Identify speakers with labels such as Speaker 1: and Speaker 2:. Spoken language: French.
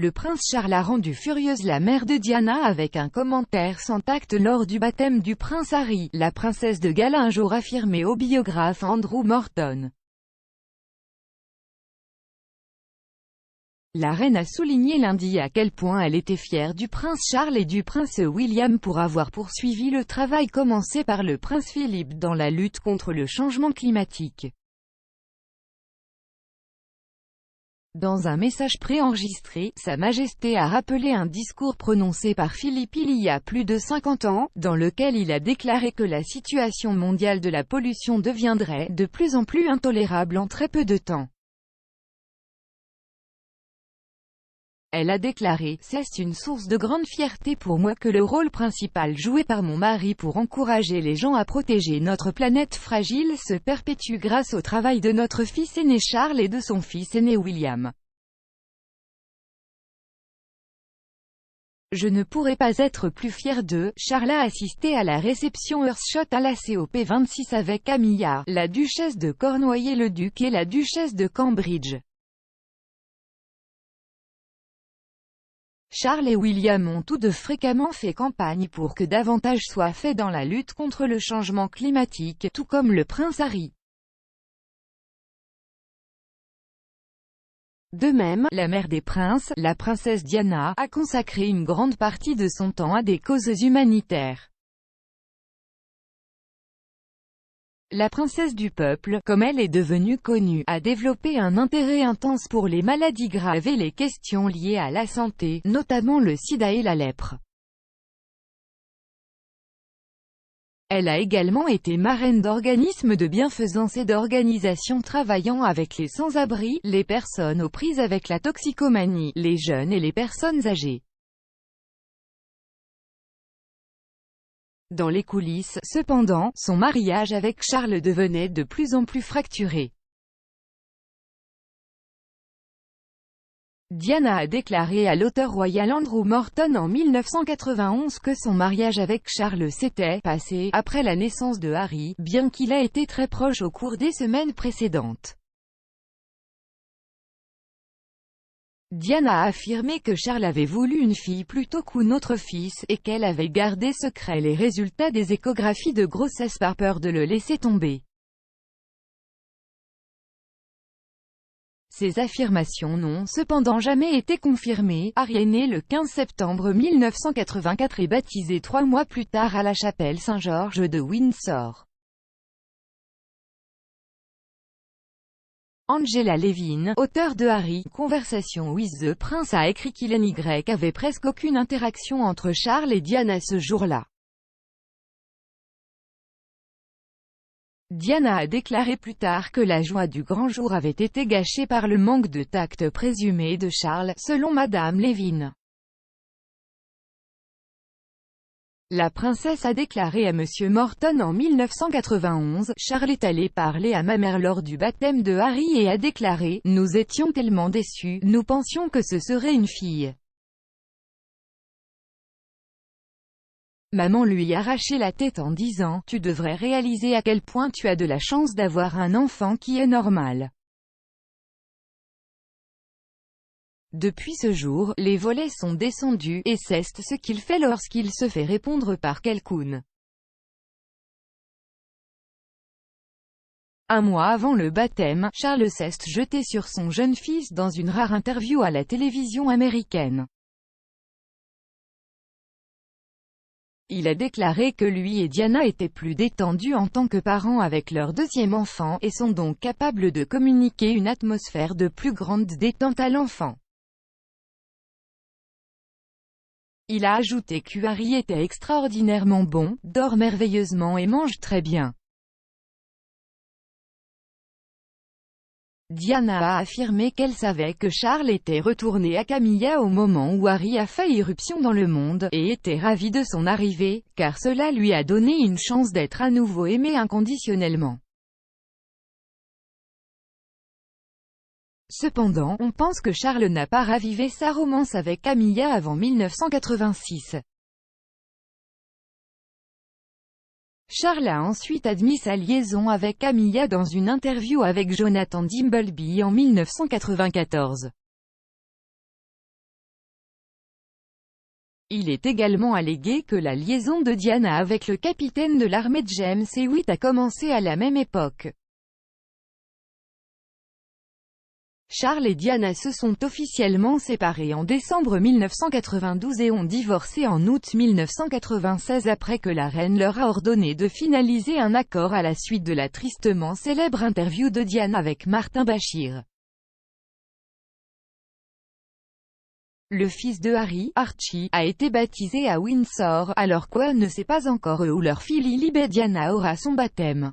Speaker 1: Le prince Charles a rendu furieuse la mère de Diana avec un commentaire sans tact lors du baptême du prince Harry. La princesse de Galles a un jour affirmé au biographe Andrew Morton. La reine a souligné lundi à quel point elle était fière du prince Charles et du prince William pour avoir poursuivi le travail commencé par le prince Philippe dans la lutte contre le changement climatique. Dans un message préenregistré, Sa Majesté a rappelé un discours prononcé par Philippe il y a plus de 50 ans, dans lequel il a déclaré que la situation mondiale de la pollution deviendrait de plus en plus intolérable en très peu de temps. Elle a déclaré « C'est une source de grande fierté pour moi que le rôle principal joué par mon mari pour encourager les gens à protéger notre planète fragile se perpétue grâce au travail de notre fils aîné Charles et de son fils aîné William. Je ne pourrais pas être plus fier d'eux. » Charles a assisté à la réception Earthshot à la COP26 avec Camilla, la duchesse de Cornouailles-le-Duc et la duchesse de Cambridge. Charles et William ont tous deux fréquemment fait campagne pour que davantage soit fait dans la lutte contre le changement climatique, tout comme le prince Harry. De même, la mère des princes, la princesse Diana, a consacré une grande partie de son temps à des causes humanitaires. La princesse du peuple, comme elle est devenue connue, a développé un intérêt intense pour les maladies graves et les questions liées à la santé, notamment le sida et la lèpre. Elle a également été marraine d'organismes de bienfaisance et d'organisations travaillant avec les sans-abri, les personnes aux prises avec la toxicomanie, les jeunes et les personnes âgées. Dans les coulisses, cependant, son mariage avec Charles devenait de plus en plus fracturé. Diana a déclaré à l'auteur royal Andrew Morton en 1991 que son mariage avec Charles s'était passé après la naissance de Harry, bien qu'il ait été très proche au cours des semaines précédentes. Diana a affirmé que Charles avait voulu une fille plutôt qu'un autre fils, et qu'elle avait gardé secret les résultats des échographies de grossesse par peur de le laisser tomber. Ces affirmations n'ont cependant jamais été confirmées. Harry est né le 15 septembre 1984 et baptisé 3 mois plus tard à la chapelle Saint-Georges de Windsor. Angela Levin, auteure de Harry, Conversation with the Prince, a écrit qu'il n'y avait presque aucune interaction entre Charles et Diana ce jour-là. Diana a déclaré plus tard que la joie du grand jour avait été gâchée par le manque de tact présumé de Charles, selon Madame Levin. La princesse a déclaré à Monsieur Morton en 1991, « Charles est allé parler à ma mère lors du baptême de Harry et a déclaré, « Nous étions tellement déçus, nous pensions que ce serait une fille. » Maman lui arrachait la tête en disant, « Tu devrais réaliser à quel point tu as de la chance d'avoir un enfant qui est normal. » Depuis ce jour, les volets sont descendus, et c'est ce qu'il fait lorsqu'il se fait répondre par quelqu'un. Un mois avant le baptême, Charles s'est jeté sur son jeune fils dans une rare interview à la télévision américaine. Il a déclaré que lui et Diana étaient plus détendus en tant que parents avec leur deuxième enfant, et sont donc capables de communiquer une atmosphère de plus grande détente à l'enfant. Il a ajouté que Harry était extraordinairement bon, dort merveilleusement et mange très bien. Diana a affirmé qu'elle savait que Charles était retourné à Camilla au moment où Harry a fait irruption dans le monde, et était ravie de son arrivée, car cela lui a donné une chance d'être à nouveau aimé inconditionnellement. Cependant, on pense que Charles n'a pas ravivé sa romance avec Camilla avant 1986. Charles a ensuite admis sa liaison avec Camilla dans une interview avec Jonathan Dimbleby en 1994. Il est également allégué que la liaison de Diana avec le capitaine de l'armée James Hewitt a commencé à la même époque. Charles et Diana se sont officiellement séparés en décembre 1992 et ont divorcé en août 1996 après que la reine leur a ordonné de finaliser un accord à la suite de la tristement célèbre interview de Diana avec Martin Bashir. Le fils de Harry, Archie, a été baptisé à Windsor, alors quoi ne sait pas encore où leur fille Lilibet Diana aura son baptême.